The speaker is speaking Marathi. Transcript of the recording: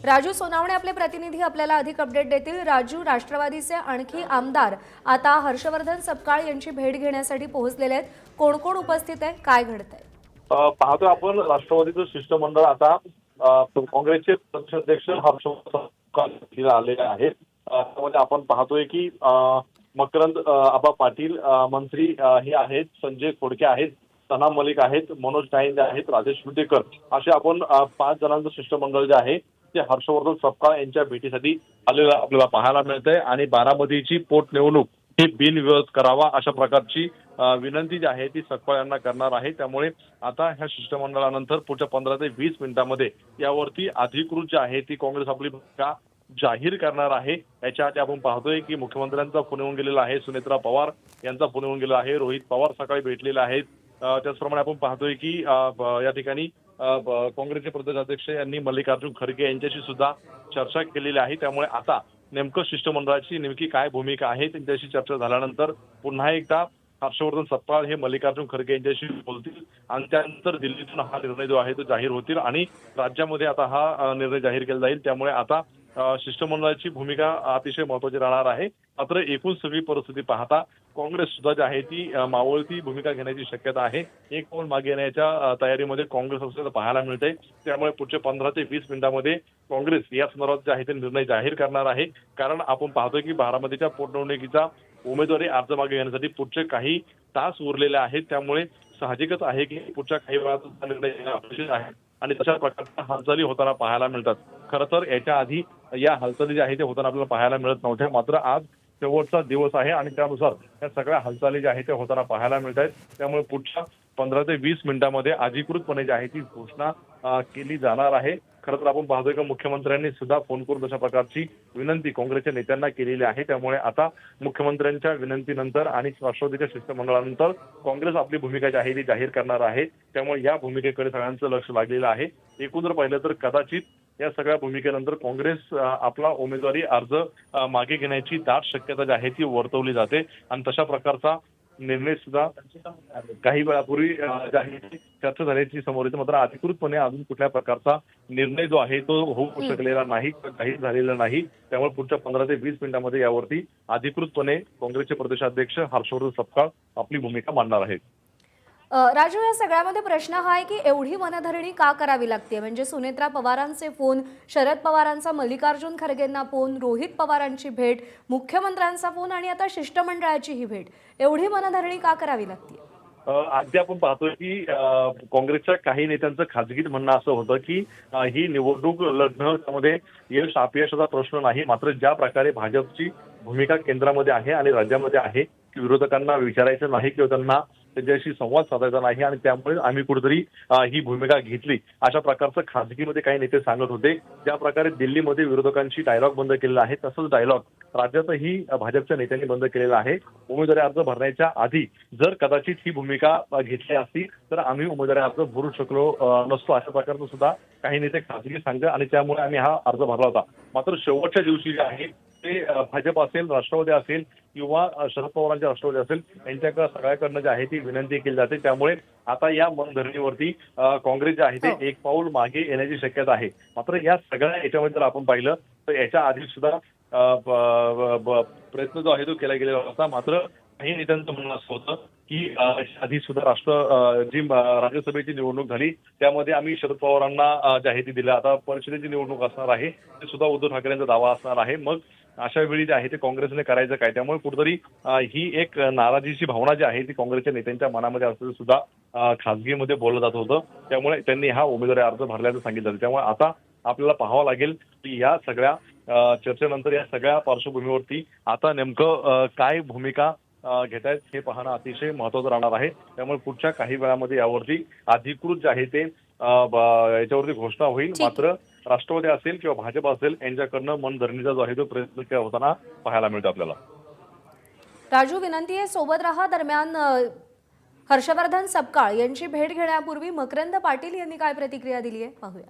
राजू सोनावणे आपले प्रतिनिधी आपल्याला अधिक अपडेट देतील। राजू, राष्ट्रवादीचे आणखी आमदार आता हर्षवर्धन सपकाळ यांची भेट घेण्यासाठी पोहोचलेले आहेत। कोण कोण उपस्थित आहे, काय घडतंय? पाहतो आपण राष्ट्रवादीचं शिष्टमंडळ आता काँग्रेसचे प्रदेशाध्यक्ष हर्षवर्धन सपकाळ आलेले आहेत। त्यामध्ये आपण पाहतोय की मकरंद आबा पाटील मंत्री हे आहेत, संजय खोडके आहेत, सना मलिक आहेत, मनोज डायंदे आहेत, राजेश विटेकर असे आपण 5 जणांचं शिष्टमंडळ जे आहे ते हर्षवर्धन सपकाळ यांच्या भेटीसाठी आलेलं आपल्याला पाहायला मिळतंय। आणि बारामतीची पोटनिवडणूक ही बिनविरोध करावा अशा प्रकारची विनंती जी आहे ती सपकाळ यांना करणार आहे। त्यामुळे आता ह्या शिष्टमंडळानंतर पुढच्या 15 ते 20 मिनिटांमध्ये यावरती अधिकृत जी आहे ती काँग्रेस आपली भूमिका जाहीर करणार आहे। याच्या आधी आपण पाहतोय की मुख्यमंत्र्यांचा फोन येऊन गेलेला आहे, सुनेत्रा पवार यांचा फोन येऊन गेला आहे, रोहित पवार सकाळी भेटलेले आहेत। त्याचप्रमाणे आपण पाहतोय की या ठिकाणी काँग्रेसचे प्रदेशाध्यक्ष यांनी मल्लिकार्जुन खरगे यांच्याशी सुद्धा चर्चा केलेली आहे। त्यामुळे आता नेमकं शिष्टमंडळाची नेमकी काय भूमिका आहे त्यांच्याशी चर्चा झाल्यानंतर पुन्हा एकदा हर्षवर्धन सपकाळ हे मल्लिकार्जुन खरगे यांच्याशी बोलतील आणि त्यानंतर दिल्लीतून हा निर्णय जो आहे तो जाहीर होतील आणि राज्यामध्ये आता हा निर्णय जाहीर केला जाईल। त्यामुळे आता शिष्टमंडळाची भूमिका अतिशय महत्त्वाची राहणार आहे। मात्र एकूण सगळी परिस्थिती पाहता काँग्रेस सुद्धा जी आहे ती मावळती भूमिका घेण्याची शक्यता आहे। एक पाऊल मागे येण्याच्या तयारीमध्ये काँग्रेस असल्याचं पाहायला मिळतंय। त्यामुळे पुढच्या 15 ते 20 मिनिटांमध्ये काँग्रेस या संदर्भात जे आहे ते निर्णय जाहीर करणार आहे। कारण आपण पाहतोय की बारामतीच्या पोटनिवडणुकीचा उमेदवारी अर्ज मागे घेण्यासाठी पुढचे काही तास उरलेले आहेत। त्यामुळे साहजिकच आहे की पुढच्या काही वेळात निर्णय घेणं अपेक्षित आहे आणि तशा प्रकारच्या हालचाली होताना पाहायला मिळतात। खरं तर याच्या आधी या हालचाली ज्या आहेत ते होताना आपल्याला पाहायला मिळत नव्हत्या, मात्र आज शेवटचा दिवस आहे आणि त्यानुसार या सगळ्या हालचाली ज्या आहेत त्या होताना पाहायला मिळत आहेत। त्यामुळे पुढच्या 15 ते 20 मिनिटांमध्ये अधिकृतपणे जी आहे ती घोषणा केली जाणार आहे। खरं तर आपण पाहतोय की मुख्यमंत्र्यांनी सुद्धा फोन करून तशा प्रकारची विनंती काँग्रेसच्या नेत्यांना केलेली आहे। त्यामुळे आता मुख्यमंत्र्यांच्या विनंतीनंतर आणि राष्ट्रवादीच्या शिष्टमंडळानंतर काँग्रेस आपली भूमिका जी आहे ती जाहीर करणार आहे। त्यामुळे या भूमिकेकडे सगळ्यांचं लक्ष लागलेलं आहे। एकूण जर पाहिलं तर कदाचित या सगळ्या भूमिकेनंतर काँग्रेस आपला उमेदवारी अर्ज मागे घेण्याची दाट शक्यता जी आहे ती वर्तवली जाते आणि तशा प्रकारचा निर्णय सुद्धा काही वेळापूर्वी चर्चा झाल्याची समोर येते। मात्र अधिकृतपणे अजून कुठल्या प्रकारचा निर्णय जो आहे तो होऊ शकलेला नाही, काही झालेला नाही। त्यामुळे पुढच्या 15 ते 20 मिनिटांमध्ये यावरती अधिकृतपणे काँग्रेसचे प्रदेशाध्यक्ष हर्षवर्धन सपकाळ आपली भूमिका मांडणार आहेत। राजू, या सगळ्यामध्ये प्रश्न हा आहे की एवढी मनधरणी का करावी लागते? म्हणजे सुनेत्रा पवारांचे फोन, शरद पवारांचा मल्लिकार्जुन खरगेंना फोन, रोहित पवारांची भेट, मुख्यमंत्र्यांचा फोन आणि आता शिष्टमंडळाची ही भेट, एवढी मनधरणी का करावी लागते? अगदी आपण पाहतोय की काँग्रेसच्या काही नेत्यांचं खाजगीत म्हणणं असं होतं की ही निवडणूक लढणं त्यामध्ये यश अपयशाचा प्रश्न नाही, मात्र ज्या प्रकारे भाजपची भूमिका केंद्रामध्ये आहे आणि राज्यामध्ये आहे की विरोधकांना विचारायचं नाही किंवा त्यांना त्यांच्याशी संवाद साधायचा नाही आणि त्यामुळे आम्ही कुठेतरी ही भूमिका घेतली अशा प्रकारचं खासगीमध्ये काही नेते सांगत होते। ज्या प्रकारे दिल्लीमध्ये विरोधकांशी डायलॉग बंद केलेला आहे तसंच डायलॉग राज्यातही भाजपच्या नेत्यांनी बंद केलेला आहे। उमेदवारी अर्ज भरण्याच्या आधी जर कदाचित ही भूमिका घेतली असती तर आम्ही उमेदवारी अर्ज भरू शकलो नसतो अशा प्रकारचं सुद्धा काही नेते खासगी सांगतात आणि त्यामुळे आम्ही हा अर्ज भरला होता। मात्र शेवटच्या दिवशी जे आहे ते भाजप असेल, राष्ट्रवादी असेल किंवा शरद पवारांच्या राष्ट्रवादी असेल यांच्याकडे सगळ्याकडनं जे आहे ती विनंती केली जाते। त्यामुळे आता या मनधरणीवरती काँग्रेस जे आहे ते एक पाऊल मागे येण्याची शक्यता आहे। मात्र या सगळ्या याच्यामध्ये जर आपण पाहिलं तर याच्या आधी सुद्धा प्रयत्न जो आहे तो केला गेलेला होता। मात्र काही नेत्यांचं म्हणणं असं होतं की आधी सुद्धा जी राज्यसभेची निवडणूक झाली त्यामध्ये आम्ही शरद पवारांना जी आहे ती दिली, आता परिषदेची निवडणूक असणार आहे ते सुद्धा उद्धव ठाकरेंचा दावा असणार आहे। मग अशा वेळी जे आहे ते काँग्रेसने करायचं काय? त्यामुळे कुठेतरी ही एक नाराजीची भावना जी आहे ती काँग्रेसच्या नेत्यांच्या मनामध्ये असलेलं सुद्धा खासगीमध्ये बोललं जात होतं। त्यामुळे त्यांनी हा उमेदवारी अर्ज भरल्याचं सांगितलं। त्यामुळे आता आपल्याला पाहावं लागेल की या सगळ्या चर्चेनंतर या सगळ्या पार्श्वभूमीवरती आता नेमकं काय भूमिका घेतायत हे पाहणं अतिशय महत्त्वाचं राहणार आहे। त्यामुळे पुढच्या काही वेळामध्ये यावरती अधिकृत जे आहे ते याच्यावरती घोषणा होईल। मात्र राष्ट्रवादी असेल किंवा भाजप असेल यांच्याकडनं मनधरणीचा जो आहे तो प्रयत्न होताना पाहायला मिळतो आपल्याला। राजू, विनंती आहे सोबत रहा। दरम्यान हर्षवर्धन सपकाळ यांची भेट घेण्यापूर्वी मकरंद पाटील यांनी काय प्रतिक्रिया दिली आहे पाहूया।